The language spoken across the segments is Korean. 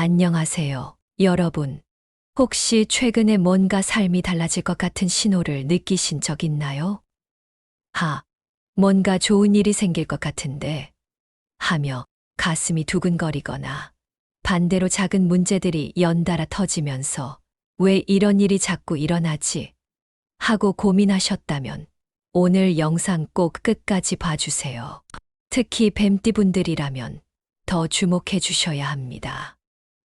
안녕하세요, 여러분. 혹시 최근에 뭔가 삶이 달라질 것 같은 신호를 느끼신 적 있나요? 뭔가 좋은 일이 생길 것 같은데 하며 가슴이 두근거리거나 반대로 작은 문제들이 연달아 터지면서 왜 이런 일이 자꾸 일어나지? 하고 고민하셨다면 오늘 영상 꼭 끝까지 봐주세요. 특히 뱀띠분들이라면 더 주목해 주셔야 합니다.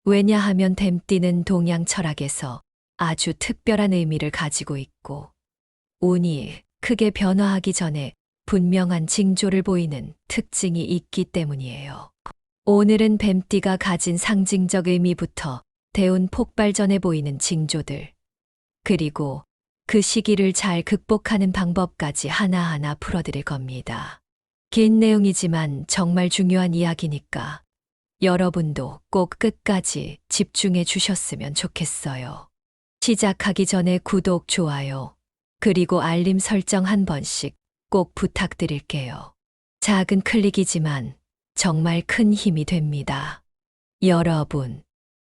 왜냐하면 뱀띠는 동양 철학에서 아주 특별한 의미를 가지고 있고 운이 크게 변화하기 전에 분명한 징조를 보이는 특징이 있기 때문이에요. 오늘은 뱀띠가 가진 상징적 의미부터 대운 폭발 전에 보이는 징조들, 그리고 그 시기를 잘 극복하는 방법까지 하나하나 풀어드릴 겁니다. 긴 내용이지만 정말 중요한 이야기니까 여러분도 꼭 끝까지 집중해 주셨으면 좋겠어요. 시작하기 전에 구독, 좋아요, 그리고 알림 설정 한 번씩 꼭 부탁드릴게요. 작은 클릭이지만 정말 큰 힘이 됩니다. 여러분,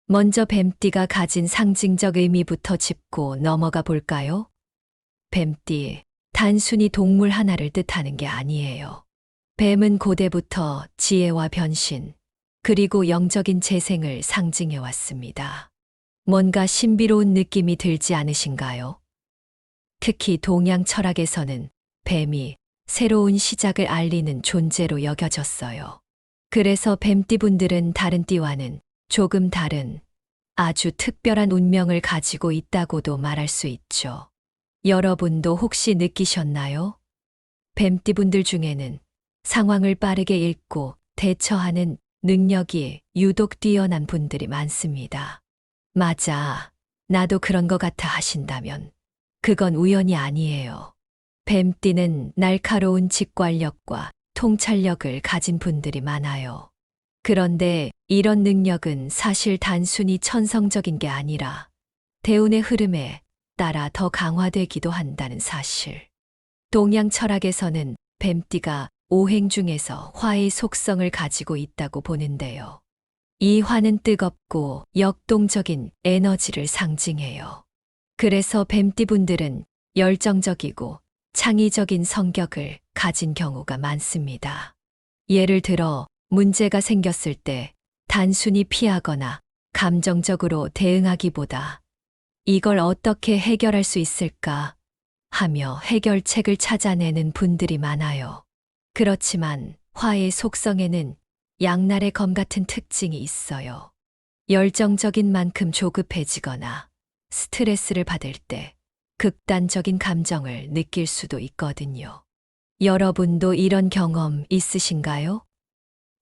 먼저 뱀띠가 가진 상징적 의미부터 짚고 넘어가 볼까요? 뱀띠, 단순히 동물 하나를 뜻하는 게 아니에요. 뱀은 고대부터 지혜와 변신, 그리고 영적인 재생을 상징해 왔습니다. 뭔가 신비로운 느낌이 들지 않으신가요? 특히 동양 철학에서는 뱀이 새로운 시작을 알리는 존재로 여겨졌어요. 그래서 뱀띠분들은 다른 띠와는 조금 다른 아주 특별한 운명을 가지고 있다고도 말할 수 있죠. 여러분도 혹시 느끼셨나요? 뱀띠분들 중에는 상황을 빠르게 읽고 대처하는 능력이 유독 뛰어난 분들이 많습니다. 맞아, 나도 그런 것 같아 하신다면 그건 우연이 아니에요. 뱀띠는 날카로운 직관력과 통찰력을 가진 분들이 많아요. 그런데 이런 능력은 사실 단순히 천성적인 게 아니라 대운의 흐름에 따라 더 강화되기도 한다는 사실. 동양 철학에서는 뱀띠가 오행 중에서 화의 속성을 가지고 있다고 보는데요. 이 화는 뜨겁고 역동적인 에너지를 상징해요. 그래서 뱀띠분들은 열정적이고 창의적인 성격을 가진 경우가 많습니다. 예를 들어 문제가 생겼을 때 단순히 피하거나 감정적으로 대응하기보다 이걸 어떻게 해결할 수 있을까 하며 해결책을 찾아내는 분들이 많아요. 그렇지만 화의 속성에는 양날의 검 같은 특징이 있어요. 열정적인 만큼 조급해지거나 스트레스를 받을 때 극단적인 감정을 느낄 수도 있거든요. 여러분도 이런 경험 있으신가요?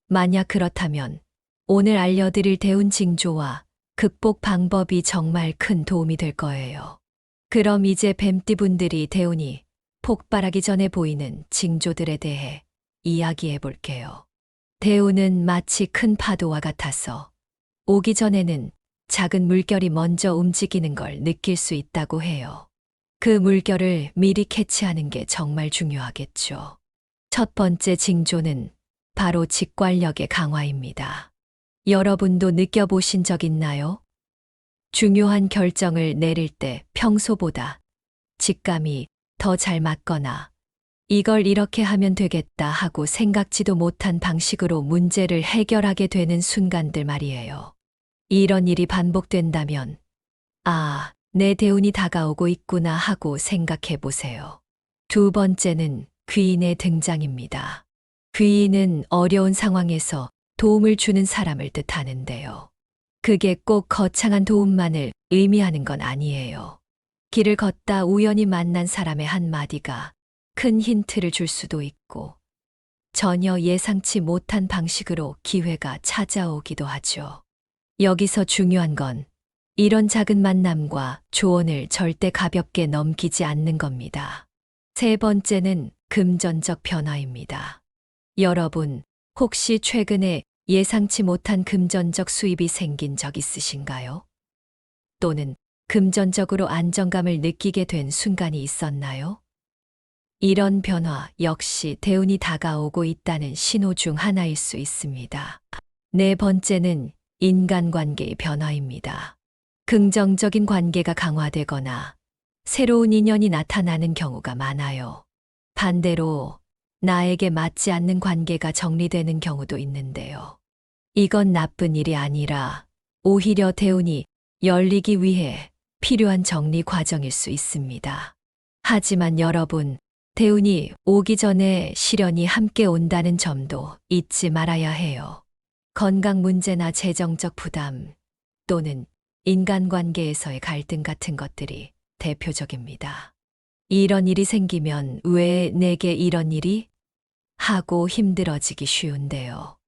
만약 그렇다면 오늘 알려드릴 대운 징조와 극복 방법이 정말 큰 도움이 될 거예요. 그럼 이제 뱀띠분들이 대운이 폭발하기 전에 보이는 징조들에 대해 이야기해 볼게요. 대운은 마치 큰 파도와 같아서 오기 전에는 작은 물결이 먼저 움직이는 걸 느낄 수 있다고 해요. 그 물결을 미리 캐치하는 게 정말 중요하겠죠. 첫 번째 징조는 바로 직관력의 강화입니다. 여러분도 느껴보신 적 있나요? 중요한 결정을 내릴 때 평소보다 직감이 더 잘 맞거나 이걸 이렇게 하면 되겠다 하고 생각지도 못한 방식으로 문제를 해결하게 되는 순간들 말이에요. 이런 일이 반복된다면, 내 대운이 다가오고 있구나 하고 생각해 보세요. 두 번째는 귀인의 등장입니다. 귀인은 어려운 상황에서 도움을 주는 사람을 뜻하는데요. 그게 꼭 거창한 도움만을 의미하는 건 아니에요. 길을 걷다 우연히 만난 사람의 한마디가 큰 힌트를 줄 수도 있고 전혀 예상치 못한 방식으로 기회가 찾아오기도 하죠. 여기서 중요한 건 이런 작은 만남과 조언을 절대 가볍게 넘기지 않는 겁니다. 세 번째는 금전적 변화입니다. 여러분, 혹시 최근에 예상치 못한 금전적 수입이 생긴 적 있으신가요? 또는 금전적으로 안정감을 느끼게 된 순간이 있었나요? 이런 변화 역시 대운이 다가오고 있다는 신호 중 하나일 수 있습니다. 네 번째는 인간관계의 변화입니다. 긍정적인 관계가 강화되거나 새로운 인연이 나타나는 경우가 많아요. 반대로 나에게 맞지 않는 관계가 정리되는 경우도 있는데요. 이건 나쁜 일이 아니라 오히려 대운이 열리기 위해 필요한 정리 과정일 수 있습니다. 하지만 여러분, 대운이 오기 전에 시련이 함께 온다는 점도 잊지 말아야 해요. 건강 문제나 재정적 부담 또는 인간관계에서의 갈등 같은 것들이 대표적입니다. 이런 일이 생기면 왜 내게 이런 일이? 하고 힘들어지기 쉬운데요.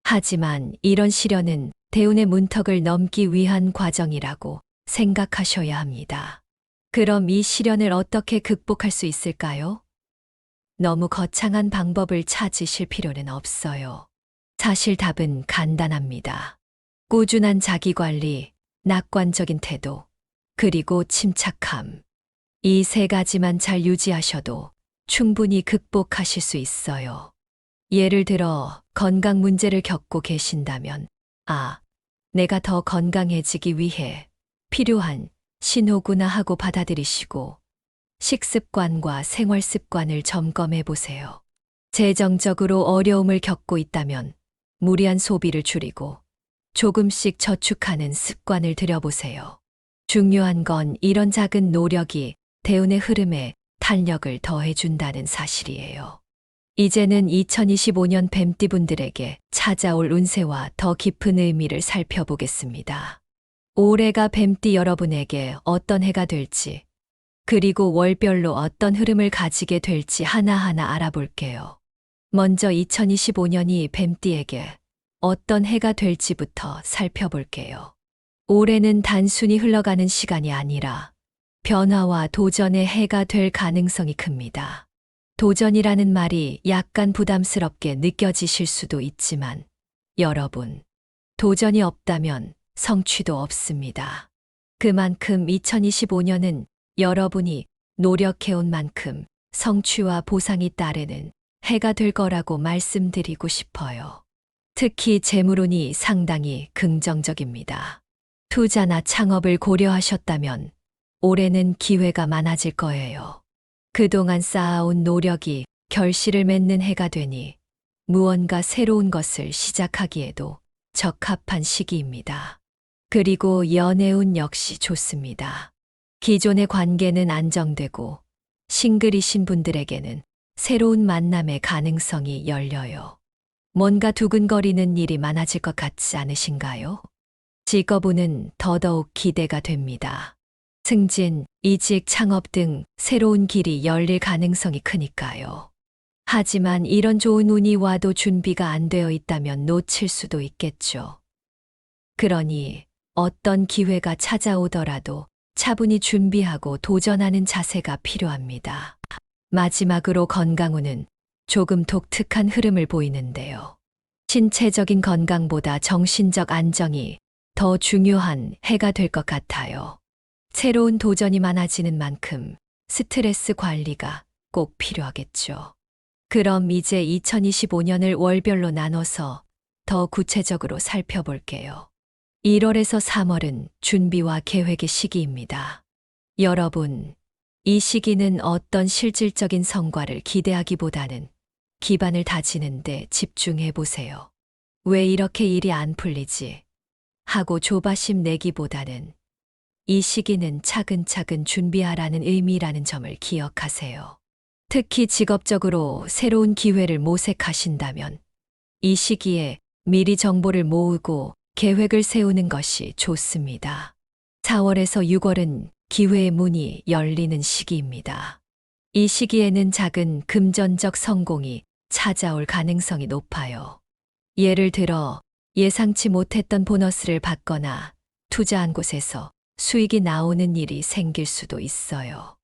하지만 이런 시련은 대운의 문턱을 넘기 위한 과정이라고 생각하셔야 합니다. 그럼 이 시련을 어떻게 극복할 수 있을까요? 너무 거창한 방법을 찾으실 필요는 없어요. 사실 답은 간단합니다. 꾸준한 자기관리, 낙관적인 태도, 그리고 침착함. 이 세 가지만 잘 유지하셔도 충분히 극복하실 수 있어요. 예를 들어 건강 문제를 겪고 계신다면, 내가 더 건강해지기 위해 필요한 신호구나 하고 받아들이시고 식습관과 생활 습관을 점검해 보세요. 재정적으로 어려움을 겪고 있다면 무리한 소비를 줄이고 조금씩 저축하는 습관을 들여보세요. 중요한 건 이런 작은 노력이 대운의 흐름에 탄력을 더해준다는 사실이에요. 이제는 2025년 뱀띠분들에게 찾아올 운세와 더 깊은 의미를 살펴보겠습니다. 올해가 뱀띠 여러분에게 어떤 해가 될지, 그리고 월별로 어떤 흐름을 가지게 될지 하나하나 알아볼게요. 먼저 2025년이 뱀띠에게 어떤 해가 될지부터 살펴볼게요. 올해는 단순히 흘러가는 시간이 아니라 변화와 도전의 해가 될 가능성이 큽니다. 도전이라는 말이 약간 부담스럽게 느껴지실 수도 있지만 여러분, 도전이 없다면 성취도 없습니다. 그만큼 2025년은 여러분이 노력해온 만큼 성취와 보상이 따르는 해가 될 거라고 말씀드리고 싶어요. 특히 재물운이 상당히 긍정적입니다. 투자나 창업을 고려하셨다면 올해는 기회가 많아질 거예요. 그동안 쌓아온 노력이 결실을 맺는 해가 되니 무언가 새로운 것을 시작하기에도 적합한 시기입니다. 그리고 연애운 역시 좋습니다. 기존의 관계는 안정되고 싱글이신 분들에게는 새로운 만남의 가능성이 열려요. 뭔가 두근거리는 일이 많아질 것 같지 않으신가요? 직업운은 더더욱 기대가 됩니다. 승진, 이직, 창업 등 새로운 길이 열릴 가능성이 크니까요. 하지만 이런 좋은 운이 와도 준비가 안 되어 있다면 놓칠 수도 있겠죠. 그러니 어떤 기회가 찾아오더라도 차분히 준비하고 도전하는 자세가 필요합니다. 마지막으로 건강운은 조금 독특한 흐름을 보이는데요. 신체적인 건강보다 정신적 안정이 더 중요한 해가 될 것 같아요. 새로운 도전이 많아지는 만큼 스트레스 관리가 꼭 필요하겠죠. 그럼 이제 2025년을 월별로 나눠서 더 구체적으로 살펴볼게요. 1월에서 3월은 준비와 계획의 시기입니다. 여러분, 이 시기는 어떤 실질적인 성과를 기대하기보다는 기반을 다지는 데 집중해 보세요. 왜 이렇게 일이 안 풀리지? 하고 조바심 내기보다는 이 시기는 차근차근 준비하라는 의미라는 점을 기억하세요. 특히 직업적으로 새로운 기회를 모색하신다면 이 시기에 미리 정보를 모으고 계획을 세우는 것이 좋습니다. 4월에서 6월은 기회의 문이 열리는 시기입니다. 이 시기에는 작은 금전적 성공이 찾아올 가능성이 높아요. 예를 들어 예상치 못했던 보너스를 받거나 투자한 곳에서 수익이 나오는 일이 생길 수도 있어요.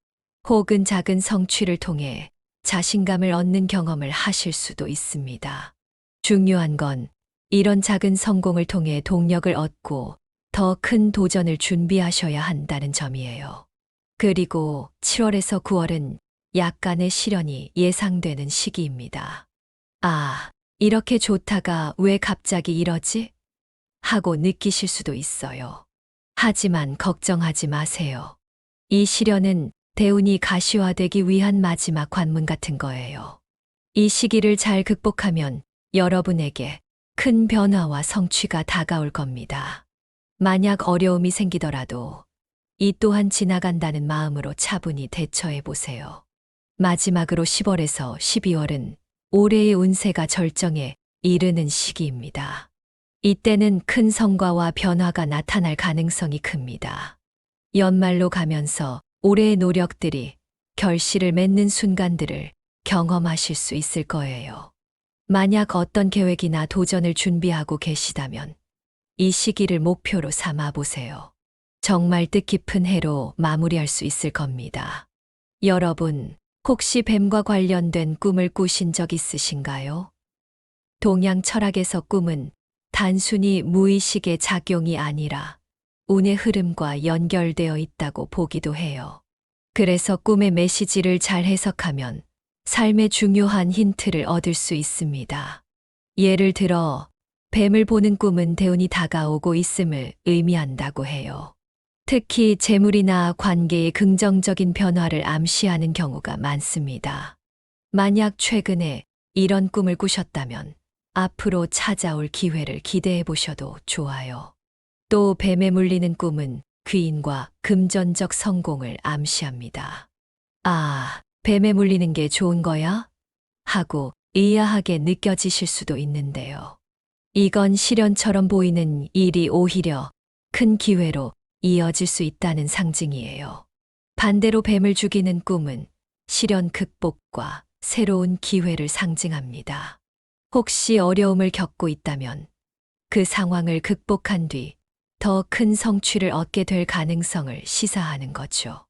혹은 작은 성취를 통해 자신감을 얻는 경험을 하실 수도 있습니다. 중요한 건 이런 작은 성공을 통해 동력을 얻고 더 큰 도전을 준비하셔야 한다는 점이에요. 그리고 7월에서 9월은 약간의 시련이 예상되는 시기입니다. 이렇게 좋다가 왜 갑자기 이러지? 하고 느끼실 수도 있어요. 하지만 걱정하지 마세요. 이 시련은 대운이 가시화되기 위한 마지막 관문 같은 거예요. 이 시기를 잘 극복하면 여러분에게 큰 변화와 성취가 다가올 겁니다. 만약 어려움이 생기더라도 이 또한 지나간다는 마음으로 차분히 대처해 보세요. 마지막으로 10월에서 12월은 올해의 운세가 절정에 이르는 시기입니다. 이때는 큰 성과와 변화가 나타날 가능성이 큽니다. 연말로 가면서 올해의 노력들이 결실을 맺는 순간들을 경험하실 수 있을 거예요. 만약 어떤 계획이나 도전을 준비하고 계시다면 이 시기를 목표로 삼아 보세요. 정말 뜻깊은 해로 마무리할 수 있을 겁니다. 여러분, 혹시 뱀과 관련된 꿈을 꾸신 적 있으신가요? 동양 철학에서 꿈은 단순히 무의식의 작용이 아니라 운의 흐름과 연결되어 있다고 보기도 해요. 그래서 꿈의 메시지를 잘 해석하면 삶의 중요한 힌트를 얻을 수 있습니다. 예를 들어, 뱀을 보는 꿈은 대운이 다가오고 있음을 의미한다고 해요. 특히 재물이나 관계의 긍정적인 변화를 암시하는 경우가 많습니다. 만약 최근에 이런 꿈을 꾸셨다면 앞으로 찾아올 기회를 기대해 보셔도 좋아요. 또 뱀에 물리는 꿈은 귀인과 금전적 성공을 암시합니다. 아, 뱀에 물리는 게 좋은 거야? 하고 의아하게 느껴지실 수도 있는데요. 이건 시련처럼 보이는 일이 오히려 큰 기회로 이어질 수 있다는 상징이에요. 반대로 뱀을 죽이는 꿈은 시련 극복과 새로운 기회를 상징합니다. 혹시 어려움을 겪고 있다면 그 상황을 극복한 뒤 더 큰 성취를 얻게 될 가능성을 시사하는 거죠.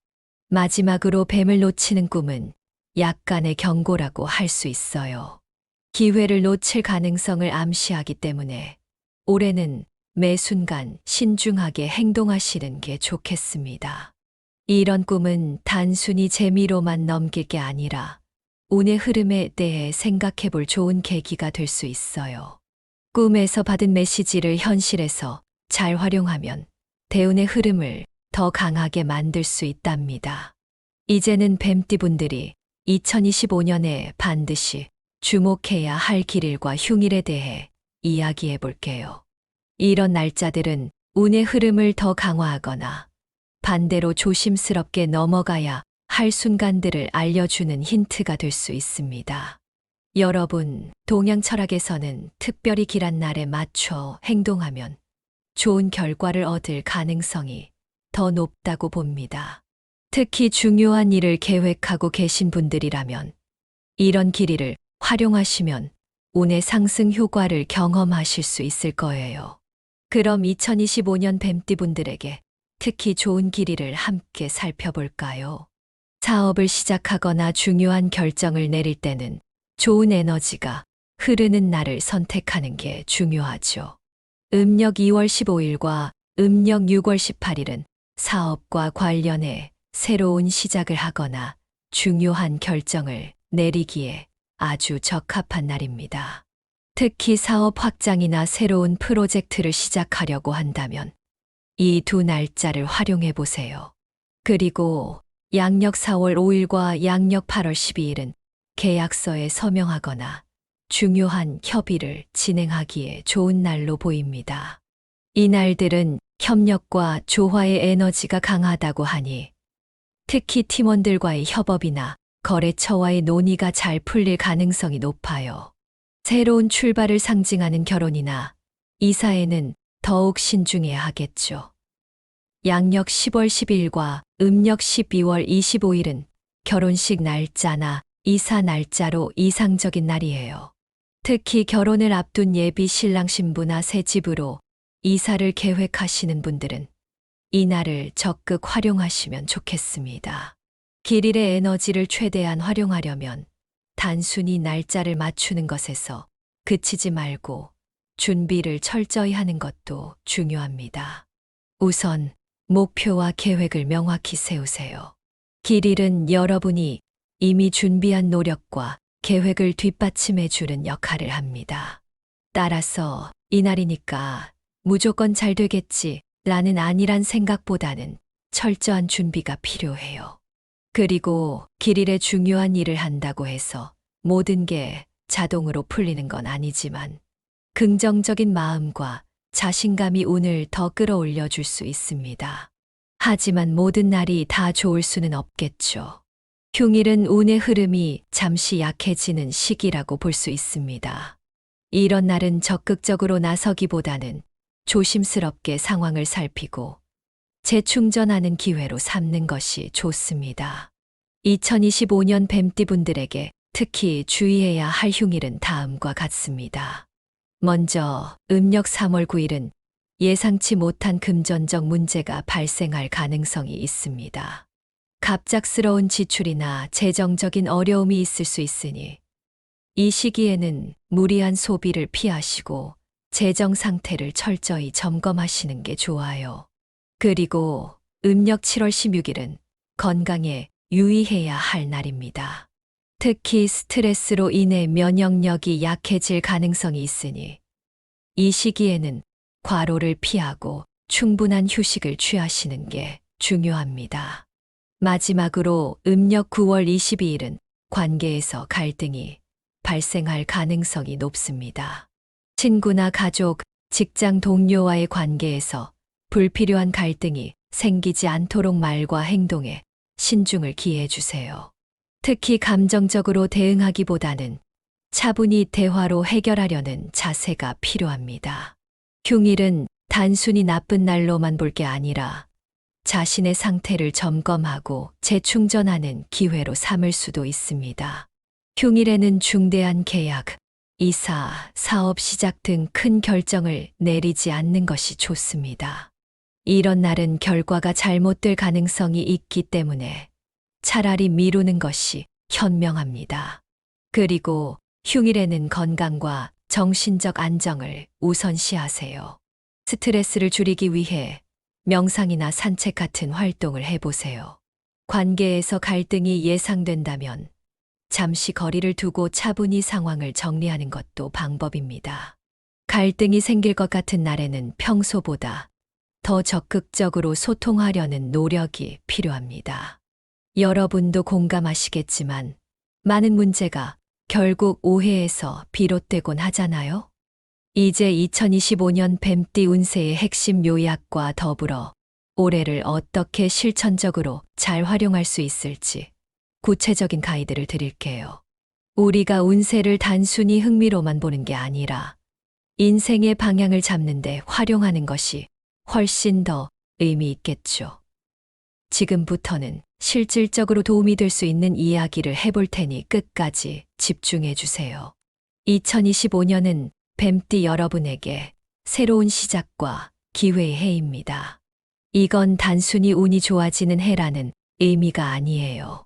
마지막으로 뱀을 놓치는 꿈은 약간의 경고라고 할 수 있어요. 기회를 놓칠 가능성을 암시하기 때문에 올해는 매 순간 신중하게 행동하시는 게 좋겠습니다. 이런 꿈은 단순히 재미로만 넘길 게 아니라 운의 흐름에 대해 생각해 볼 좋은 계기가 될 수 있어요. 꿈에서 받은 메시지를 현실에서 잘 활용하면 대운의 흐름을 더 강하게 만들 수 있답니다. 이제는 뱀띠분들이 2025년에 반드시 주목해야 할 길일과 흉일에 대해 이야기해 볼게요. 이런 날짜들은 운의 흐름을 더 강화하거나 반대로 조심스럽게 넘어가야 할 순간들을 알려주는 힌트가 될 수 있습니다. 여러분, 동양 철학에서는 특별히 길한 날에 맞춰 행동하면 좋은 결과를 얻을 가능성이 더 높다고 봅니다. 특히 중요한 일을 계획하고 계신 분들이라면 이런 길이를 활용하시면 운의 상승 효과를 경험하실 수 있을 거예요. 그럼 2025년 뱀띠분들에게 특히 좋은 길이를 함께 살펴볼까요? 사업을 시작하거나 중요한 결정을 내릴 때는 좋은 에너지가 흐르는 날을 선택하는 게 중요하죠. 음력 2월 15일과 음력 6월 18일은 사업과 관련해 새로운 시작을 하거나 중요한 결정을 내리기에 아주 적합한 날입니다. 특히 사업 확장이나 새로운 프로젝트를 시작하려고 한다면 이 두 날짜를 활용해 보세요. 그리고 양력 4월 5일과 양력 8월 12일은 계약서에 서명하거나 중요한 협의를 진행하기에 좋은 날로 보입니다. 이 날들은 협력과 조화의 에너지가 강하다고 하니 특히 팀원들과의 협업이나 거래처와의 논의가 잘 풀릴 가능성이 높아요. 새로운 출발을 상징하는 결혼이나 이사에는 더욱 신중해야 하겠죠. 양력 10월 10일과 음력 12월 25일은 결혼식 날짜나 이사 날짜로 이상적인 날이에요. 특히 결혼을 앞둔 예비 신랑 신부나 새 집으로 이사를 계획하시는 분들은 이 날을 적극 활용하시면 좋겠습니다. 길일의 에너지를 최대한 활용하려면 단순히 날짜를 맞추는 것에서 그치지 말고 준비를 철저히 하는 것도 중요합니다. 우선 목표와 계획을 명확히 세우세요. 길일은 여러분이 이미 준비한 노력과 계획을 뒷받침해 주는 역할을 합니다. 따라서 이날이니까 무조건 잘 되겠지 라는 안일한 생각보다는 철저한 준비가 필요해요. 그리고 길일에 중요한 일을 한다고 해서 모든 게 자동으로 풀리는 건 아니지만 긍정적인 마음과 자신감이 운을 더 끌어올려 줄 수 있습니다. 하지만 모든 날이 다 좋을 수는 없겠죠. 흉일은 운의 흐름이 잠시 약해지는 시기라고 볼 수 있습니다. 이런 날은 적극적으로 나서기보다는 조심스럽게 상황을 살피고 재충전하는 기회로 삼는 것이 좋습니다. 2025년 뱀띠분들에게 특히 주의해야 할 흉일은 다음과 같습니다. 먼저 음력 3월 9일은 예상치 못한 금전적 문제가 발생할 가능성이 있습니다. 갑작스러운 지출이나 재정적인 어려움이 있을 수 있으니 이 시기에는 무리한 소비를 피하시고 재정 상태를 철저히 점검하시는 게 좋아요. 그리고 음력 7월 16일은 건강에 유의해야 할 날입니다. 특히 스트레스로 인해 면역력이 약해질 가능성이 있으니 이 시기에는 과로를 피하고 충분한 휴식을 취하시는 게 중요합니다. 마지막으로 음력 9월 22일은 관계에서 갈등이 발생할 가능성이 높습니다. 친구나 가족, 직장 동료와의 관계에서 불필요한 갈등이 생기지 않도록 말과 행동에 신중을 기해 주세요. 특히 감정적으로 대응하기보다는 차분히 대화로 해결하려는 자세가 필요합니다. 흉일은 단순히 나쁜 날로만 볼 게 아니라 자신의 상태를 점검하고 재충전하는 기회로 삼을 수도 있습니다. 흉일에는 중대한 계약, 이사, 사업 시작 등 큰 결정을 내리지 않는 것이 좋습니다. 이런 날은 결과가 잘못될 가능성이 있기 때문에 차라리 미루는 것이 현명합니다. 그리고 흉일에는 건강과 정신적 안정을 우선시하세요. 스트레스를 줄이기 위해 명상이나 산책 같은 활동을 해보세요. 관계에서 갈등이 예상된다면 잠시 거리를 두고 차분히 상황을 정리하는 것도 방법입니다. 갈등이 생길 것 같은 날에는 평소보다 더 적극적으로 소통하려는 노력이 필요합니다. 여러분도 공감하시겠지만 많은 문제가 결국 오해에서 비롯되곤 하잖아요. 이제 2025년 뱀띠 운세의 핵심 요약과 더불어 올해를 어떻게 실천적으로 잘 활용할 수 있을지 구체적인 가이드를 드릴게요. 우리가 운세를 단순히 흥미로만 보는 게 아니라 인생의 방향을 잡는 데 활용하는 것이 훨씬 더 의미 있겠죠. 지금부터는 실질적으로 도움이 될 수 있는 이야기를 해볼 테니 끝까지 집중해 주세요. 2025년은 뱀띠 여러분에게 새로운 시작과 기회의 해입니다. 이건 단순히 운이 좋아지는 해라는 의미가 아니에요.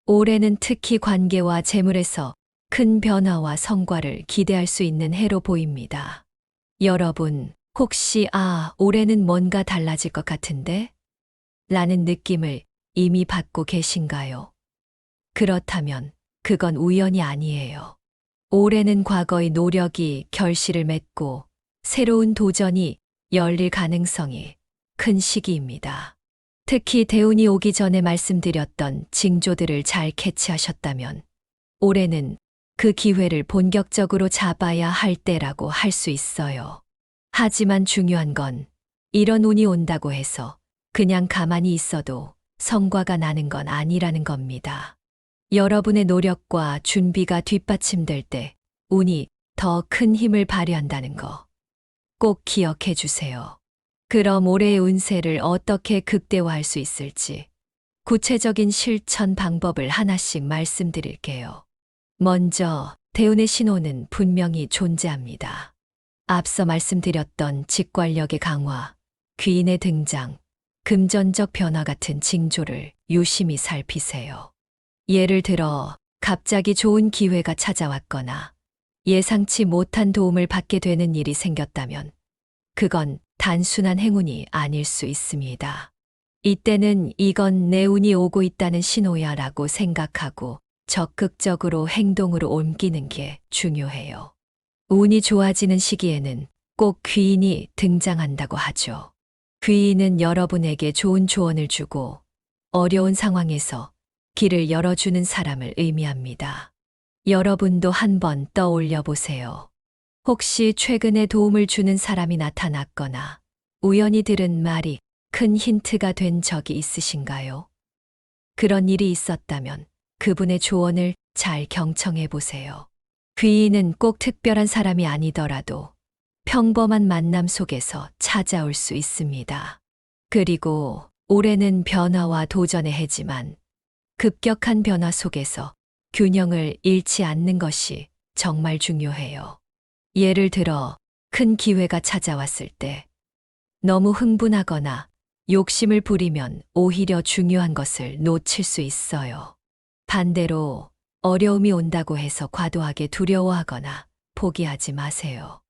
올해는 특히 관계와 재물에서 큰 변화와 성과를 기대할 수 있는 해로 보입니다. 여러분, 혹시 올해는 뭔가 달라질 것 같은데? 라는 느낌을 이미 받고 계신가요? 그렇다면 그건 우연이 아니에요. 올해는 과거의 노력이 결실을 맺고 새로운 도전이 열릴 가능성이 큰 시기입니다. 특히 대운이 오기 전에 말씀드렸던 징조들을 잘 캐치하셨다면 올해는 그 기회를 본격적으로 잡아야 할 때라고 할 수 있어요. 하지만 중요한 건 이런 운이 온다고 해서 그냥 가만히 있어도 성과가 나는 건 아니라는 겁니다. 여러분의 노력과 준비가 뒷받침될 때 운이 더 큰 힘을 발휘한다는 거 꼭 기억해 주세요. 그럼 올해의 운세를 어떻게 극대화할 수 있을지 구체적인 실천 방법을 하나씩 말씀드릴게요. 먼저 대운의 신호는 분명히 존재합니다. 앞서 말씀드렸던 직관력의 강화, 귀인의 등장, 금전적 변화 같은 징조를 유심히 살피세요. 예를 들어 갑자기 좋은 기회가 찾아왔거나 예상치 못한 도움을 받게 되는 일이 생겼다면 그건 단순한 행운이 아닐 수 있습니다. 이때는 이건 내 운이 오고 있다는 신호야 라고 생각하고 적극적으로 행동으로 옮기는 게 중요해요. 운이 좋아지는 시기에는 꼭 귀인이 등장한다고 하죠. 귀인은 여러분에게 좋은 조언을 주고 어려운 상황에서 길을 열어주는 사람을 의미합니다. 여러분도 한번 떠올려 보세요. 혹시 최근에 도움을 주는 사람이 나타났거나 우연히 들은 말이 큰 힌트가 된 적이 있으신가요? 그런 일이 있었다면 그분의 조언을 잘 경청해 보세요. 귀인은 꼭 특별한 사람이 아니더라도 평범한 만남 속에서 찾아올 수 있습니다. 그리고 올해는 변화와 도전의 해지만 급격한 변화 속에서 균형을 잃지 않는 것이 정말 중요해요. 예를 들어 큰 기회가 찾아왔을 때 너무 흥분하거나 욕심을 부리면 오히려 중요한 것을 놓칠 수 있어요. 반대로 어려움이 온다고 해서 과도하게 두려워하거나 포기하지 마세요.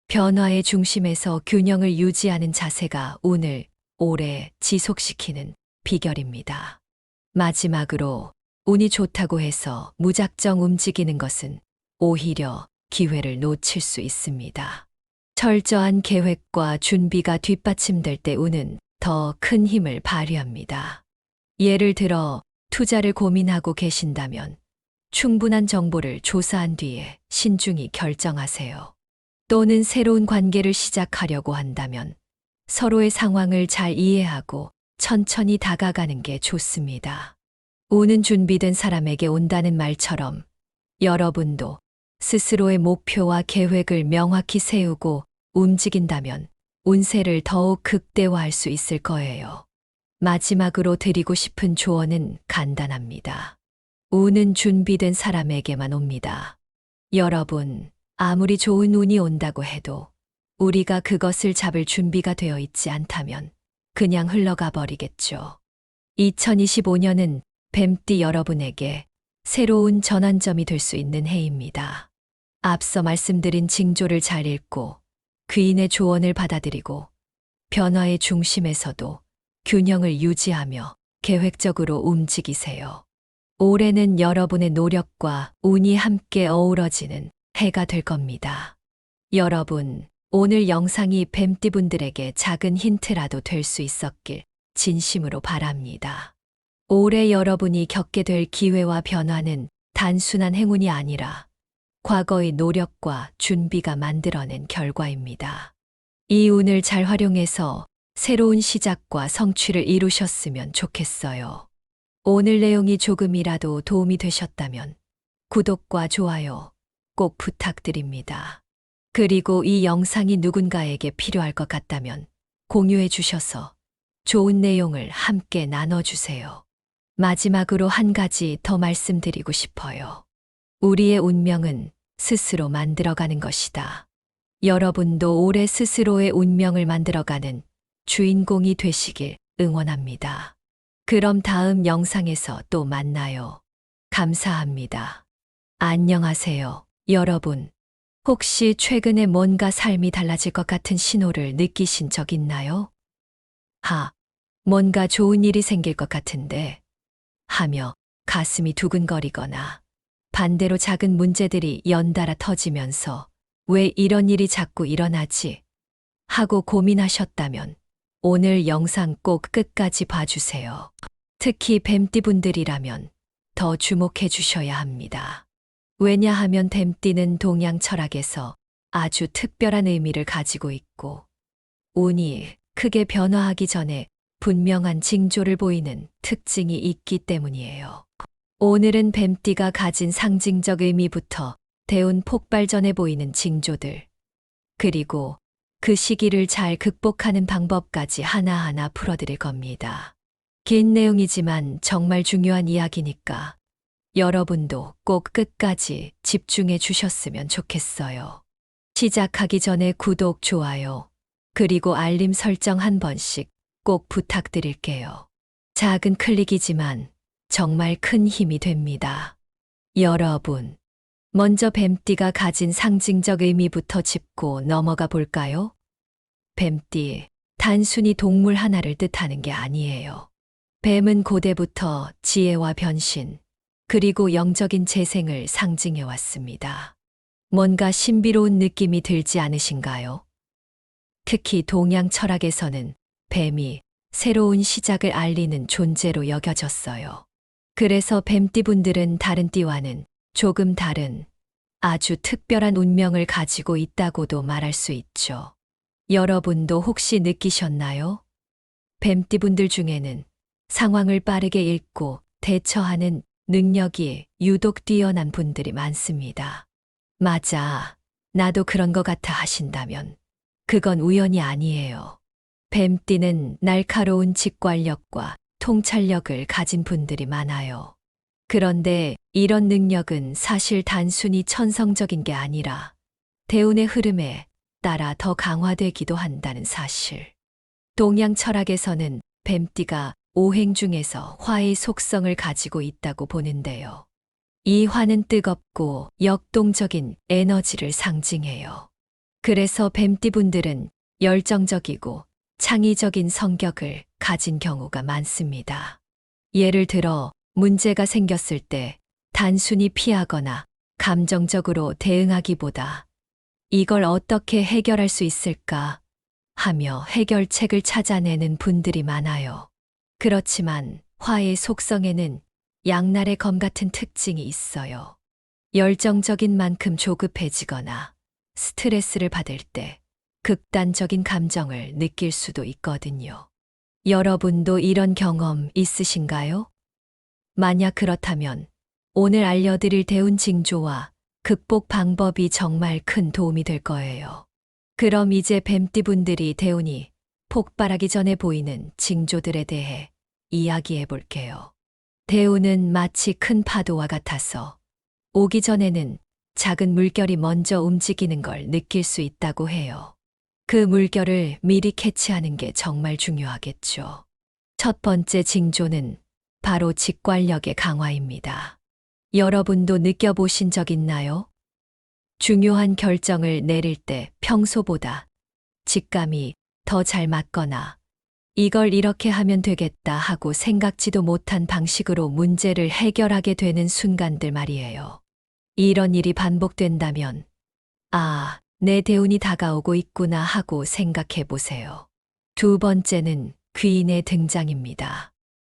변화의 중심에서 균형을 유지하는 자세가 운을 오래 지속시키는 비결입니다. 마지막으로 운이 좋다고 해서 무작정 움직이는 것은 오히려 기회를 놓칠 수 있습니다. 철저한 계획과 준비가 뒷받침될 때 운은 더 큰 힘을 발휘합니다. 예를 들어 투자를 고민하고 계신다면 충분한 정보를 조사한 뒤에 신중히 결정하세요. 또는 새로운 관계를 시작하려고 한다면 서로의 상황을 잘 이해하고 천천히 다가가는 게 좋습니다. 운은 준비된 사람에게 온다는 말처럼 여러분도 스스로의 목표와 계획을 명확히 세우고 움직인다면 운세를 더욱 극대화할 수 있을 거예요. 마지막으로 드리고 싶은 조언은 간단합니다. 운은 준비된 사람에게만 옵니다. 여러분, 아무리 좋은 운이 온다고 해도 우리가 그것을 잡을 준비가 되어 있지 않다면 그냥 흘러가 버리겠죠. 2025년은 뱀띠 여러분에게 새로운 전환점이 될 수 있는 해입니다. 앞서 말씀드린 징조를 잘 읽고 귀인의 조언을 받아들이고 변화의 중심에서도 균형을 유지하며 계획적으로 움직이세요. 올해는 여러분의 노력과 운이 함께 어우러지는 해가 될 겁니다. 여러분, 오늘 영상이 뱀띠분들에게 작은 힌트라도 될 수 있었길 진심으로 바랍니다. 올해 여러분이 겪게 될 기회와 변화는 단순한 행운이 아니라 과거의 노력과 준비가 만들어낸 결과입니다. 이 운을 잘 활용해서 새로운 시작과 성취를 이루셨으면 좋겠어요. 오늘 내용이 조금이라도 도움이 되셨다면 구독과 좋아요 꼭 부탁드립니다. 그리고 이 영상이 누군가에게 필요할 것 같다면 공유해 주셔서 좋은 내용을 함께 나눠주세요. 마지막으로 한 가지 더 말씀드리고 싶어요. 우리의 운명은 스스로 만들어가는 것이다. 여러분도 올해 스스로의 운명을 만들어가는 주인공이 되시길 응원합니다. 그럼 다음 영상에서 또 만나요. 감사합니다. 안녕하세요, 여러분. 혹시 최근에 뭔가 삶이 달라질 것 같은 신호를 느끼신 적 있나요? 뭔가 좋은 일이 생길 것 같은데 하며 가슴이 두근거리거나 반대로 작은 문제들이 연달아 터지면서 왜 이런 일이 자꾸 일어나지? 하고 고민하셨다면 오늘 영상 꼭 끝까지 봐주세요. 특히 뱀띠분들이라면 더 주목해 주셔야 합니다. 왜냐하면 뱀띠는 동양 철학에서 아주 특별한 의미를 가지고 있고 운이 크게 변화하기 전에 분명한 징조를 보이는 특징이 있기 때문이에요. 오늘은 뱀띠가 가진 상징적 의미부터 대운 폭발 전에 보이는 징조들, 그리고 그 시기를 잘 극복하는 방법까지 하나하나 풀어드릴 겁니다. 긴 내용이지만 정말 중요한 이야기니까 여러분도 꼭 끝까지 집중해 주셨으면 좋겠어요. 시작하기 전에 구독, 좋아요, 그리고 알림 설정 한 번씩 꼭 부탁드릴게요. 작은 클릭이지만 정말 큰 힘이 됩니다. 여러분, 먼저 뱀띠가 가진 상징적 의미부터 짚고 넘어가 볼까요? 뱀띠, 단순히 동물 하나를 뜻하는 게 아니에요. 뱀은 고대부터 지혜와 변신, 그리고 영적인 재생을 상징해 왔습니다. 뭔가 신비로운 느낌이 들지 않으신가요? 특히 동양 철학에서는 뱀이 새로운 시작을 알리는 존재로 여겨졌어요. 그래서 뱀띠분들은 다른 띠와는 조금 다른 아주 특별한 운명을 가지고 있다고도 말할 수 있죠. 여러분도 혹시 느끼셨나요? 뱀띠분들 중에는 상황을 빠르게 읽고 대처하는 능력이 유독 뛰어난 분들이 많습니다. 맞아. 나도 그런 것 같아 하신다면 그건 우연이 아니에요. 뱀띠는 날카로운 직관력과 통찰력을 가진 분들이 많아요. 그런데 이런 능력은 사실 단순히 천성적인 게 아니라 대운의 흐름에 따라 더 강화되기도 한다는 사실. 동양 철학에서는 뱀띠가 오행 중에서 화의 속성을 가지고 있다고 보는데요. 이 화는 뜨겁고 역동적인 에너지를 상징해요. 그래서 뱀띠분들은 열정적이고 창의적인 성격을 가진 경우가 많습니다. 예를 들어 문제가 생겼을 때 단순히 피하거나 감정적으로 대응하기보다 이걸 어떻게 해결할 수 있을까 하며 해결책을 찾아내는 분들이 많아요. 그렇지만 화의 속성에는 양날의 검 같은 특징이 있어요. 열정적인 만큼 조급해지거나 스트레스를 받을 때 극단적인 감정을 느낄 수도 있거든요. 여러분도 이런 경험 있으신가요? 만약 그렇다면 오늘 알려드릴 대운 징조와 극복 방법이 정말 큰 도움이 될 거예요. 그럼 이제 뱀띠분들이 대운이 폭발하기 전에 보이는 징조들에 대해 이야기해 볼게요. 대운은 마치 큰 파도와 같아서 오기 전에는 작은 물결이 먼저 움직이는 걸 느낄 수 있다고 해요. 그 물결을 미리 캐치하는 게 정말 중요하겠죠. 첫 번째 징조는 바로 직관력의 강화입니다. 여러분도 느껴보신 적 있나요? 중요한 결정을 내릴 때 평소보다 직감이 더 잘 맞거나 이걸 이렇게 하면 되겠다 하고 생각지도 못한 방식으로 문제를 해결하게 되는 순간들 말이에요. 이런 일이 반복된다면, 아, 내 대운이 다가오고 있구나 하고 생각해 보세요. 두 번째는 귀인의 등장입니다.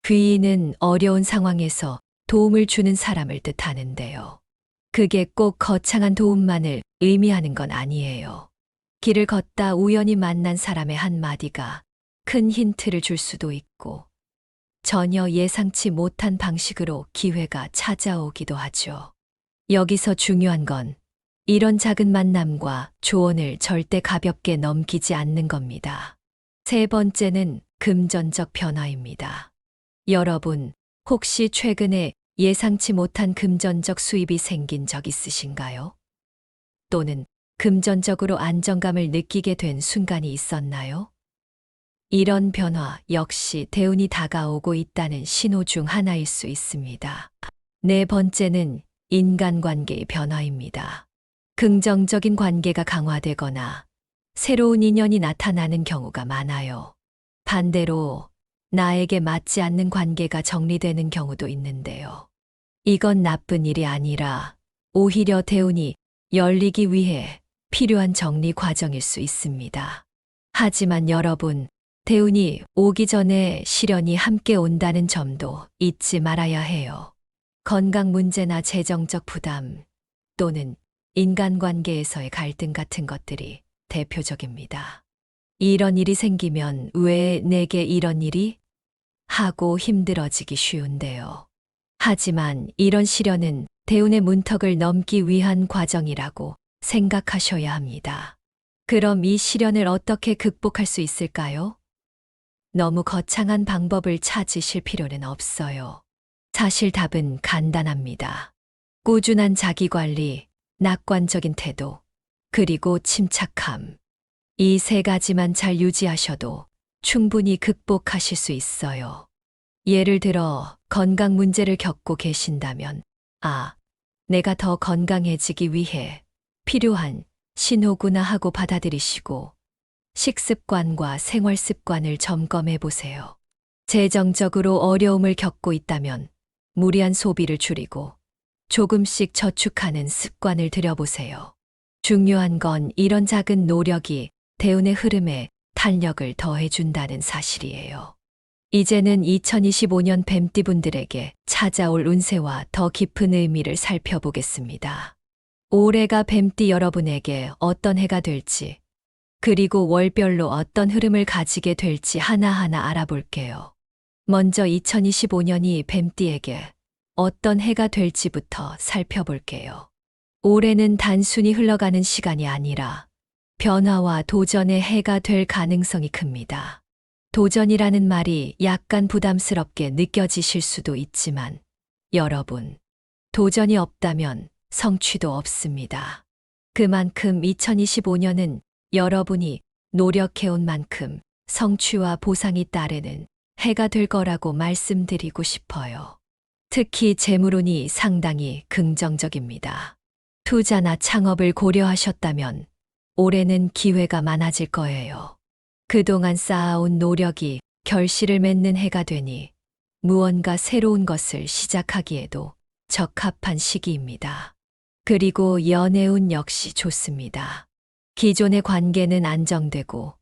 귀인은 어려운 상황에서 도움을 주는 사람을 뜻하는데요. 그게 꼭 거창한 도움만을 의미하는 건 아니에요. 길을 걷다 우연히 만난 사람의 한마디가 큰 힌트를 줄 수도 있고, 전혀 예상치 못한 방식으로 기회가 찾아오기도 하죠. 여기서 중요한 건 이런 작은 만남과 조언을 절대 가볍게 넘기지 않는 겁니다. 세 번째는 금전적 변화입니다. 여러분, 혹시 최근에 예상치 못한 금전적 수입이 생긴 적 있으신가요? 또는 금전적으로 안정감을 느끼게 된 순간이 있었나요? 이런 변화 역시 대운이 다가오고 있다는 신호 중 하나일 수 있습니다. 네 번째는 인간관계의 변화입니다. 긍정적인 관계가 강화되거나 새로운 인연이 나타나는 경우가 많아요. 반대로 나에게 맞지 않는 관계가 정리되는 경우도 있는데요. 이건 나쁜 일이 아니라 오히려 대운이 열리기 위해 필요한 정리 과정일 수 있습니다. 하지만 여러분, 대운이 오기 전에 시련이 함께 온다는 점도 잊지 말아야 해요. 건강 문제나 재정적 부담 또는 인간관계에서의 갈등 같은 것들이 대표적입니다. 이런 일이 생기면 왜 내게 이런 일이? 하고 힘들어지기 쉬운데요. 하지만 이런 시련은 대운의 문턱을 넘기 위한 과정이라고 생각하셔야 합니다. 그럼 이 시련을 어떻게 극복할 수 있을까요? 너무 거창한 방법을 찾으실 필요는 없어요. 사실 답은 간단합니다. 꾸준한 자기관리, 낙관적인 태도, 그리고 침착함. 이 세 가지만 잘 유지하셔도 충분히 극복하실 수 있어요. 예를 들어 건강 문제를 겪고 계신다면, 아, 내가 더 건강해지기 위해 필요한 신호구나 하고 받아들이시고 식습관과 생활 습관을 점검해 보세요. 재정적으로 어려움을 겪고 있다면 무리한 소비를 줄이고 조금씩 저축하는 습관을 들여보세요. 중요한 건 이런 작은 노력이 대운의 흐름에 탄력을 더해준다는 사실이에요. 이제는 2025년 뱀띠분들에게 찾아올 운세와 더 깊은 의미를 살펴보겠습니다. 올해가 뱀띠 여러분에게 어떤 해가 될지, 그리고 월별로 어떤 흐름을 가지게 될지 하나하나 알아볼게요. 먼저 2025년이 뱀띠에게 어떤 해가 될지부터 살펴볼게요. 올해는 단순히 흘러가는 시간이 아니라 변화와 도전의 해가 될 가능성이 큽니다. 도전이라는 말이 약간 부담스럽게 느껴지실 수도 있지만 여러분, 도전이 없다면 성취도 없습니다. 그만큼 2025년은 여러분이 노력해온 만큼 성취와 보상이 따르는 해가 될 거라고 말씀드리고 싶어요. 특히 재물운이 상당히 긍정적입니다. 투자나 창업을 고려하셨다면 올해는 기회가 많아질 거예요. 그동안 쌓아온 노력이 결실을 맺는 해가 되니 무언가 새로운 것을 시작하기에도 적합한 시기입니다. 그리고 연애운 역시 좋습니다. 기존의 관계는 안정되고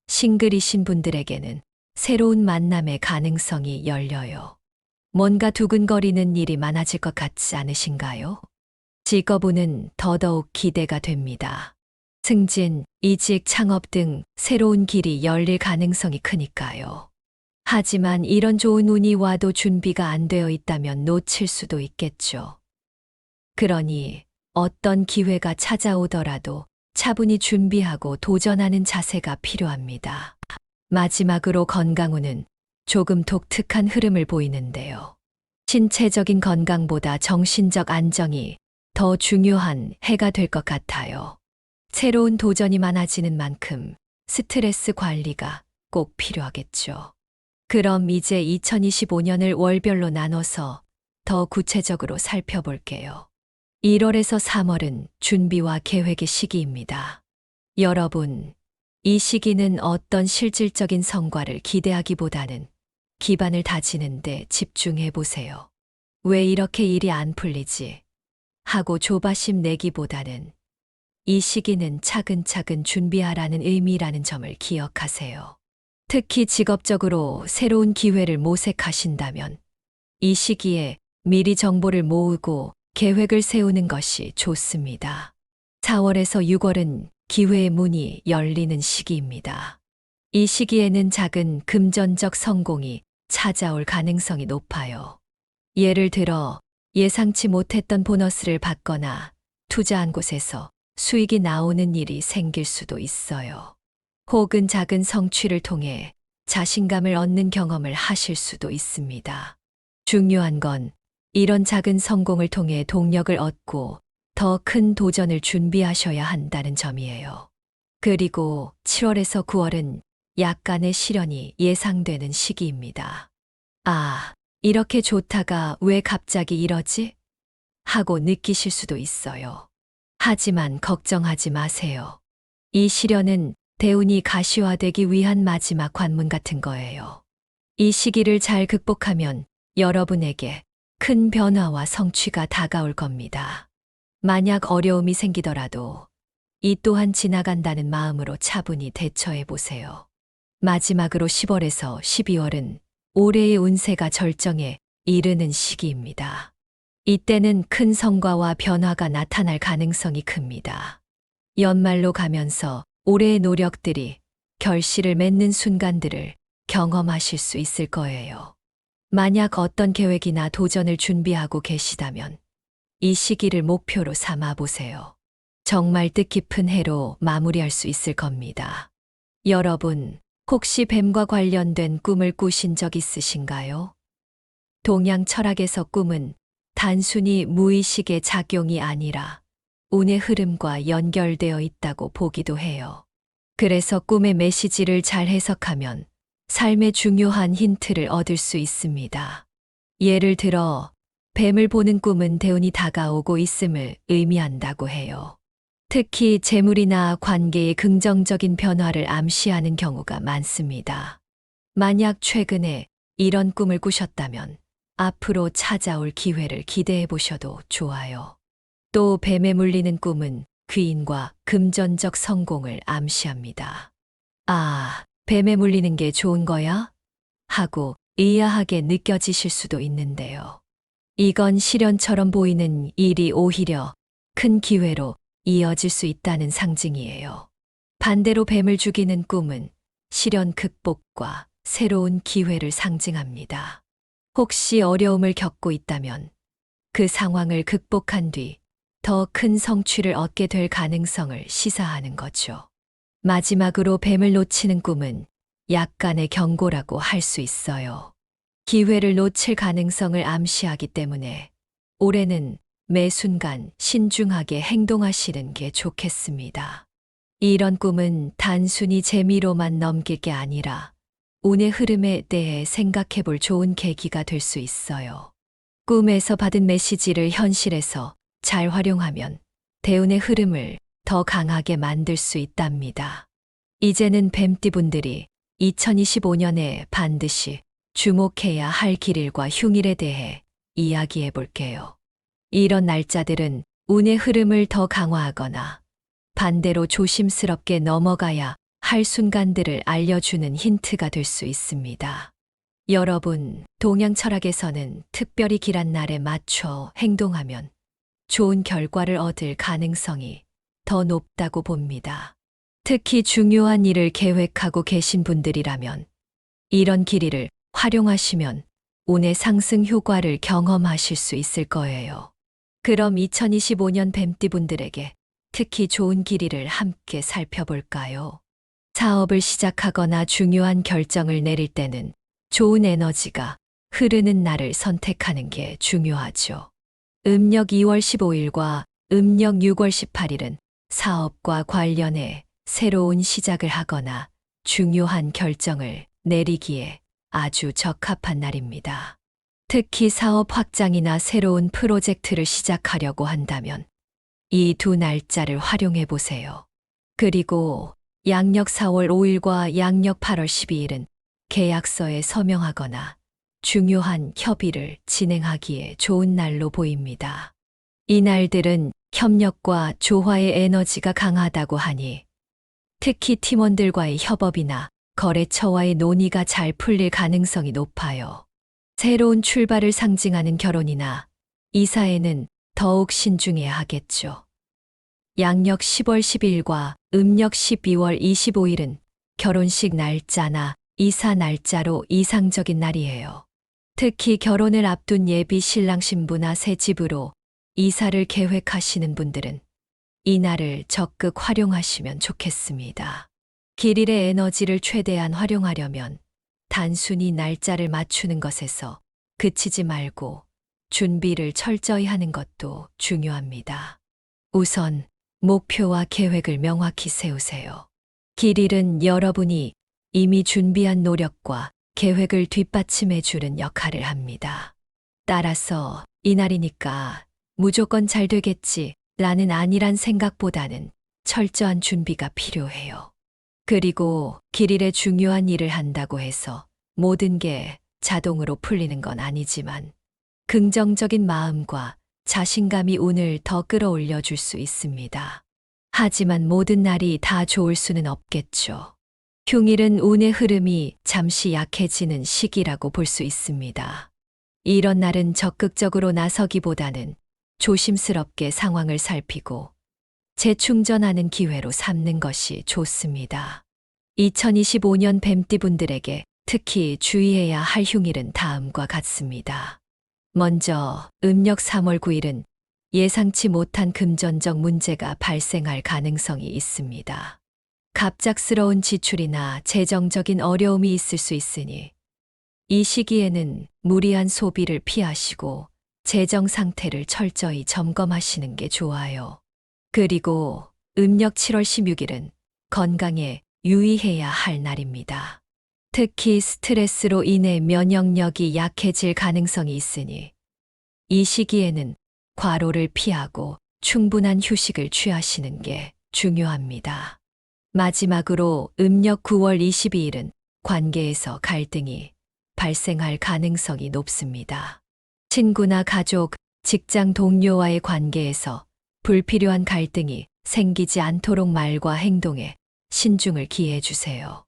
싱글이신 분들에게는 새로운 만남의 가능성이 열려요. 뭔가 두근거리는 일이 많아질 것 같지 않으신가요? 직업운은 더더욱 기대가 됩니다. 승진, 이직, 창업 등 새로운 길이 열릴 가능성이 크니까요. 하지만 이런 좋은 운이 와도 준비가 안 되어 있다면 놓칠 수도 있겠죠. 그러니 어떤 기회가 찾아오더라도 차분히 준비하고 도전하는 자세가 필요합니다. 마지막으로 건강운은 조금 독특한 흐름을 보이는데요. 신체적인 건강보다 정신적 안정이 더 중요한 해가 될 것 같아요. 새로운 도전이 많아지는 만큼 스트레스 관리가 꼭 필요하겠죠. 그럼 이제 2025년을 월별로 나눠서 더 구체적으로 살펴볼게요. 1월에서 3월은 준비와 계획의 시기입니다. 여러분, 이 시기는 어떤 실질적인 성과를 기대하기보다는 기반을 다지는 데 집중해 보세요. 왜 이렇게 일이 안 풀리지? 하고 조바심 내기보다는 이 시기는 차근차근 준비하라는 의미라는 점을 기억하세요. 특히 직업적으로 새로운 기회를 모색하신다면 이 시기에 미리 정보를 모으고 계획을 세우는 것이 좋습니다. 4월에서 6월은 기회의 문이 열리는 시기입니다. 이 시기에는 작은 금전적 성공이 찾아올 가능성이 높아요. 예를 들어 예상치 못했던 보너스를 받거나 투자한 곳에서 수익이 나오는 일이 생길 수도 있어요. 혹은 작은 성취를 통해 자신감을 얻는 경험을 하실 수도 있습니다. 중요한 건 이런 작은 성공을 통해 동력을 얻고 더 큰 도전을 준비하셔야 한다는 점이에요. 그리고 7월에서 9월은 약간의 시련이 예상되는 시기입니다. 아, 이렇게 좋다가 왜 갑자기 이러지? 하고 느끼실 수도 있어요. 하지만 걱정하지 마세요. 이 시련은 대운이 가시화되기 위한 마지막 관문 같은 거예요. 이 시기를 잘 극복하면 여러분에게 큰 변화와 성취가 다가올 겁니다. 만약 어려움이 생기더라도 이 또한 지나간다는 마음으로 차분히 대처해 보세요. 마지막으로 10월에서 12월은 올해의 운세가 절정에 이르는 시기입니다. 이때는 큰 성과와 변화가 나타날 가능성이 큽니다. 연말로 가면서 올해의 노력들이 결실을 맺는 순간들을 경험하실 수 있을 거예요. 만약 어떤 계획이나 도전을 준비하고 계시다면 이 시기를 목표로 삼아 보세요. 정말 뜻깊은 해로 마무리할 수 있을 겁니다. 여러분, 혹시 뱀과 관련된 꿈을 꾸신 적 있으신가요? 동양 철학에서 꿈은 단순히 무의식의 작용이 아니라 운의 흐름과 연결되어 있다고 보기도 해요. 그래서 꿈의 메시지를 잘 해석하면 삶의 중요한 힌트를 얻을 수 있습니다. 예를 들어, 뱀을 보는 꿈은 대운이 다가오고 있음을 의미한다고 해요. 특히 재물이나 관계의 긍정적인 변화를 암시하는 경우가 많습니다. 만약 최근에 이런 꿈을 꾸셨다면 앞으로 찾아올 기회를 기대해 보셔도 좋아요. 또 뱀에 물리는 꿈은 귀인과 금전적 성공을 암시합니다. 아, 뱀에 물리는 게 좋은 거야? 하고 의아하게 느껴지실 수도 있는데요. 이건 시련처럼 보이는 일이 오히려 큰 기회로 이어질 수 있다는 상징이에요. 반대로 뱀을 죽이는 꿈은 시련 극복과 새로운 기회를 상징합니다. 혹시 어려움을 겪고 있다면 그 상황을 극복한 뒤 더 큰 성취를 얻게 될 가능성을 시사하는 거죠. 마지막으로 뱀을 놓치는 꿈은 약간의 경고라고 할 수 있어요. 기회를 놓칠 가능성을 암시하기 때문에 올해는 매 순간 신중하게 행동하시는 게 좋겠습니다. 이런 꿈은 단순히 재미로만 넘길 게 아니라 운의 흐름에 대해 생각해 볼 좋은 계기가 될 수 있어요. 꿈에서 받은 메시지를 현실에서 잘 활용하면 대운의 흐름을 더 강하게 만들 수 있답니다. 이제는 뱀띠분들이 2025년에 반드시 주목해야 할 길일과 흉일에 대해 이야기해 볼게요. 이런 날짜들은 운의 흐름을 더 강화하거나 반대로 조심스럽게 넘어가야 할 순간들을 알려주는 힌트가 될 수 있습니다. 여러분, 동양 철학에서는 특별히 길한 날에 맞춰 행동하면 좋은 결과를 얻을 가능성이 더 높다고 봅니다. 특히 중요한 일을 계획하고 계신 분들이라면 이런 길이를 활용하시면 운의 상승 효과를 경험하실 수 있을 거예요. 그럼 2025년 뱀띠분들에게 특히 좋은 길이를 함께 살펴볼까요? 사업을 시작하거나 중요한 결정을 내릴 때는 좋은 에너지가 흐르는 날을 선택하는 게 중요하죠. 음력 2월 15일과 음력 6월 18일은 사업과 관련해 새로운 시작을 하거나 중요한 결정을 내리기에 아주 적합한 날입니다. 특히 사업 확장이나 새로운 프로젝트를 시작하려고 한다면 이 두 날짜를 활용해 보세요. 그리고 양력 4월 5일과 양력 8월 12일은 계약서에 서명하거나 중요한 협의를 진행하기에 좋은 날로 보입니다. 이 날들은 협력과 조화의 에너지가 강하다고 하니 특히 팀원들과의 협업이나 거래처와의 논의가 잘 풀릴 가능성이 높아요. 새로운 출발을 상징하는 결혼이나 이사에는 더욱 신중해야 하겠죠. 양력 10월 10일과 음력 12월 25일은 결혼식 날짜나 이사 날짜로 이상적인 날이에요. 특히 결혼을 앞둔 예비 신랑 신부나 새 집으로 이사를 계획하시는 분들은 이 날을 적극 활용하시면 좋겠습니다. 길일의 에너지를 최대한 활용하려면 단순히 날짜를 맞추는 것에서 그치지 말고 준비를 철저히 하는 것도 중요합니다. 우선 목표와 계획을 명확히 세우세요. 길일은 여러분이 이미 준비한 노력과 계획을 뒷받침해 주는 역할을 합니다. 따라서 이날이니까 무조건 잘 되겠지 라는 안일한 생각보다는 철저한 준비가 필요해요. 그리고 길일에 중요한 일을 한다고 해서 모든 게 자동으로 풀리는 건 아니지만 긍정적인 마음과 자신감이 운을 더 끌어올려 줄 수 있습니다. 하지만 모든 날이 다 좋을 수는 없겠죠. 흉일은 운의 흐름이 잠시 약해지는 시기라고 볼 수 있습니다. 이런 날은 적극적으로 나서기보다는 조심스럽게 상황을 살피고 재충전하는 기회로 삼는 것이 좋습니다. 2025년 뱀띠분들에게 특히 주의해야 할 흉일은 다음과 같습니다. 먼저 음력 3월 9일은 예상치 못한 금전적 문제가 발생할 가능성이 있습니다. 갑작스러운 지출이나 재정적인 어려움이 있을 수 있으니 이 시기에는 무리한 소비를 피하시고 재정 상태를 철저히 점검하시는 게 좋아요. 그리고 음력 7월 16일은 건강에 유의해야 할 날입니다. 특히 스트레스로 인해 면역력이 약해질 가능성이 있으니 이 시기에는 과로를 피하고 충분한 휴식을 취하시는 게 중요합니다. 마지막으로 음력 9월 22일은 관계에서 갈등이 발생할 가능성이 높습니다. 친구나 가족, 직장 동료와의 관계에서 불필요한 갈등이 생기지 않도록 말과 행동에 신중을 기해 주세요.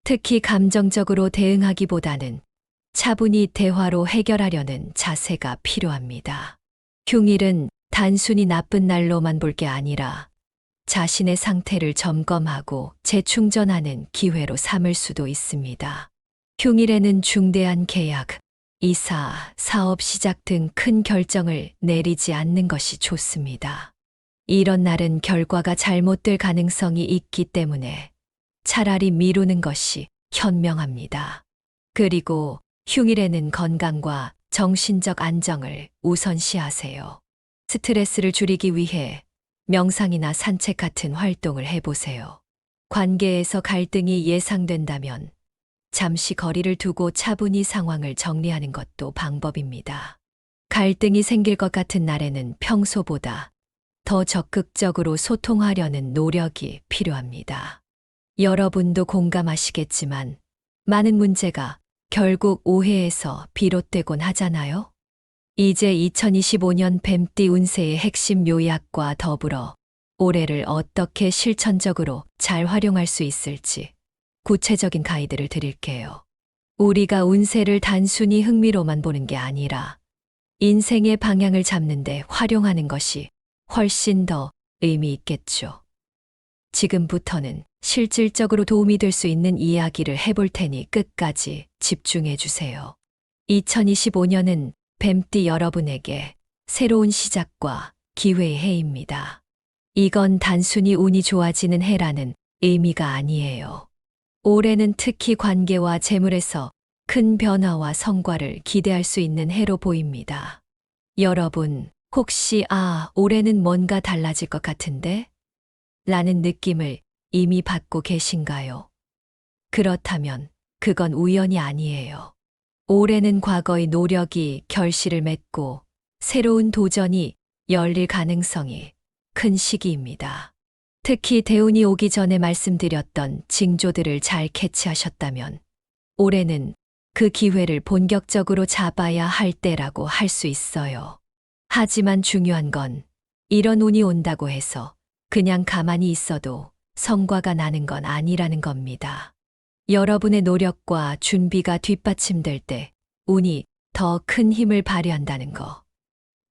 특히 감정적으로 대응하기보다는 차분히 대화로 해결하려는 자세가 필요합니다. 흉일은 단순히 나쁜 날로만 볼 게 아니라 자신의 상태를 점검하고 재충전하는 기회로 삼을 수도 있습니다. 흉일에는 중대한 계약, 이사, 사업 시작 등 큰 결정을 내리지 않는 것이 좋습니다. 이런 날은 결과가 잘못될 가능성이 있기 때문에 차라리 미루는 것이 현명합니다. 그리고 흉일에는 건강과 정신적 안정을 우선시하세요. 스트레스를 줄이기 위해 명상이나 산책 같은 활동을 해보세요. 관계에서 갈등이 예상된다면 잠시 거리를 두고 차분히 상황을 정리하는 것도 방법입니다. 갈등이 생길 것 같은 날에는 평소보다 더 적극적으로 소통하려는 노력이 필요합니다. 여러분도 공감하시겠지만 많은 문제가 결국 오해에서 비롯되곤 하잖아요. 이제 2025년 뱀띠 운세의 핵심 요약과 더불어 올해를 어떻게 실천적으로 잘 활용할 수 있을지 구체적인 가이드를 드릴게요. 우리가 운세를 단순히 흥미로만 보는 게 아니라 인생의 방향을 잡는데 활용하는 것이 훨씬 더 의미 있겠죠. 지금부터는 실질적으로 도움이 될 수 있는 이야기를 해볼 테니 끝까지 집중해 주세요. 2025년은 뱀띠 여러분에게 새로운 시작과 기회의 해입니다. 이건 단순히 운이 좋아지는 해라는 의미가 아니에요. 올해는 특히 관계와 재물에서 큰 변화와 성과를 기대할 수 있는 해로 보입니다. 여러분, 혹시 올해는 뭔가 달라질 것 같은데? 라는 느낌을 이미 받고 계신가요? 그렇다면 그건 우연이 아니에요. 올해는 과거의 노력이 결실을 맺고 새로운 도전이 열릴 가능성이 큰 시기입니다. 특히 대운이 오기 전에 말씀드렸던 징조들을 잘 캐치하셨다면 올해는 그 기회를 본격적으로 잡아야 할 때라고 할 수 있어요. 하지만 중요한 건 이런 운이 온다고 해서 그냥 가만히 있어도 성과가 나는 건 아니라는 겁니다. 여러분의 노력과 준비가 뒷받침될 때 운이 더 큰 힘을 발휘한다는 거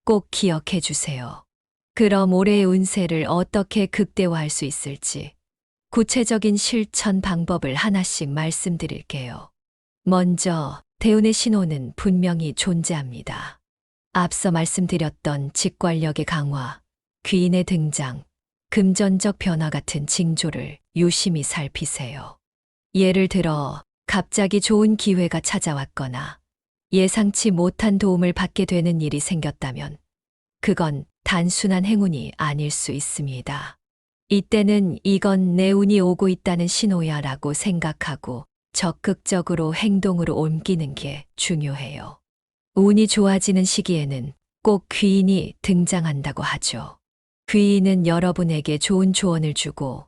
꼭 기억해 주세요. 그럼 올해의 운세를 어떻게 극대화할 수 있을지 구체적인 실천 방법을 하나씩 말씀드릴게요. 먼저 대운의 신호는 분명히 존재합니다. 앞서 말씀드렸던 직관력의 강화, 귀인의 등장, 금전적 변화 같은 징조를 유심히 살피세요. 예를 들어 갑자기 좋은 기회가 찾아왔거나 예상치 못한 도움을 받게 되는 일이 생겼다면 그건 단순한 행운이 아닐 수 있습니다. 이때는 이건 내 운이 오고 있다는 신호야 라고 생각하고 적극적으로 행동으로 옮기는 게 중요해요. 운이 좋아지는 시기에는 꼭 귀인이 등장한다고 하죠. 귀인은 여러분에게 좋은 조언을 주고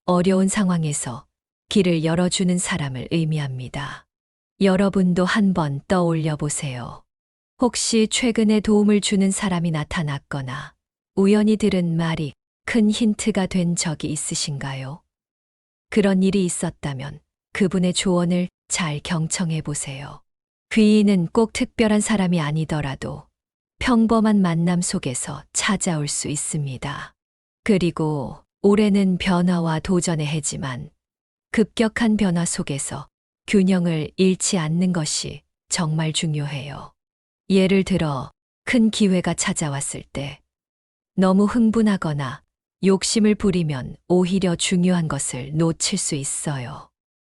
어려운 상황에서 길을 열어주는 사람을 의미합니다. 여러분도 한번 떠올려 보세요. 혹시 최근에 도움을 주는 사람이 나타났거나 우연히 들은 말이 큰 힌트가 된 적이 있으신가요? 그런 일이 있었다면 그분의 조언을 잘 경청해 보세요. 귀인은 꼭 특별한 사람이 아니더라도 평범한 만남 속에서 찾아올 수 있습니다. 그리고 올해는 변화와 도전의 해지만 급격한 변화 속에서 균형을 잃지 않는 것이 정말 중요해요. 예를 들어 큰 기회가 찾아왔을 때 너무 흥분하거나 욕심을 부리면 오히려 중요한 것을 놓칠 수 있어요.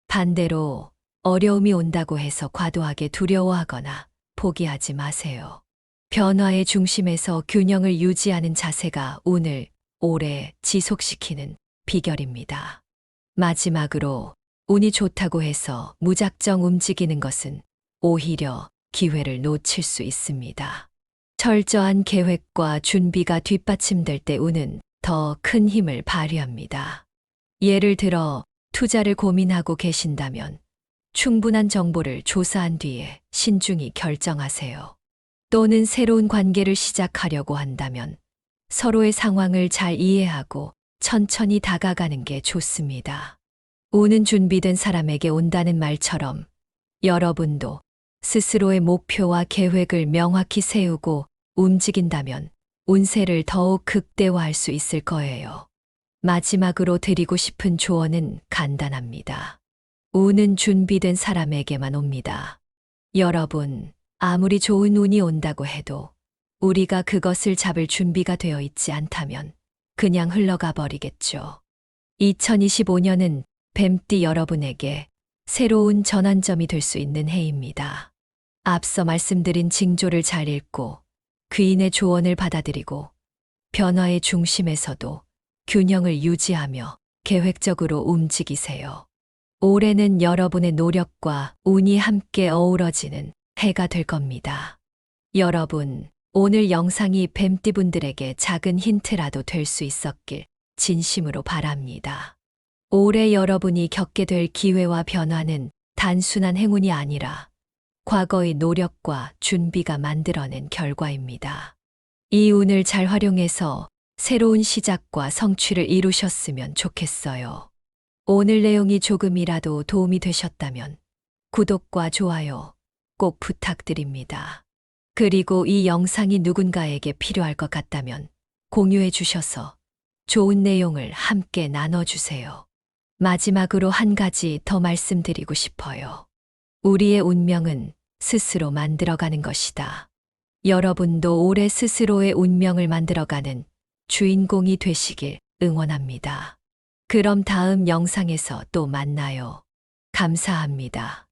반대로 어려움이 온다고 해서 과도하게 두려워하거나 포기하지 마세요. 변화의 중심에서 균형을 유지하는 자세가 운을 오래 지속시키는 비결입니다. 마지막으로 운이 좋다고 해서 무작정 움직이는 것은 오히려 기회를 놓칠 수 있습니다. 철저한 계획과 준비가 뒷받침될 때 운은 더 큰 힘을 발휘합니다. 예를 들어 투자를 고민하고 계신다면 충분한 정보를 조사한 뒤에 신중히 결정하세요. 또는 새로운 관계를 시작하려고 한다면 서로의 상황을 잘 이해하고 천천히 다가가는 게 좋습니다. 운은 준비된 사람에게 온다는 말처럼 여러분도 스스로의 목표와 계획을 명확히 세우고 움직인다면 운세를 더욱 극대화할 수 있을 거예요. 마지막으로 드리고 싶은 조언은 간단합니다. 운은 준비된 사람에게만 옵니다. 여러분, 아무리 좋은 운이 온다고 해도 우리가 그것을 잡을 준비가 되어 있지 않다면 그냥 흘러가 버리겠죠. 2025년은 뱀띠 여러분에게 새로운 전환점이 될 수 있는 해입니다. 앞서 말씀드린 징조를 잘 읽고 귀인의 조언을 받아들이고 변화의 중심에서도 균형을 유지하며 계획적으로 움직이세요. 올해는 여러분의 노력과 운이 함께 어우러지는 해가 될 겁니다. 여러분, 오늘 영상이 뱀띠분들에게 작은 힌트라도 될 수 있었길 진심으로 바랍니다. 올해 여러분이 겪게 될 기회와 변화는 단순한 행운이 아니라 과거의 노력과 준비가 만들어낸 결과입니다. 이 운을 잘 활용해서 새로운 시작과 성취를 이루셨으면 좋겠어요. 오늘 내용이 조금이라도 도움이 되셨다면 구독과 좋아요 꼭 부탁드립니다. 그리고 이 영상이 누군가에게 필요할 것 같다면 공유해 주셔서 좋은 내용을 함께 나눠주세요. 마지막으로 한 가지 더 말씀드리고 싶어요. 우리의 운명은 스스로 만들어가는 것이다. 여러분도 올해 스스로의 운명을 만들어가는 주인공이 되시길 응원합니다. 그럼 다음 영상에서 또 만나요. 감사합니다.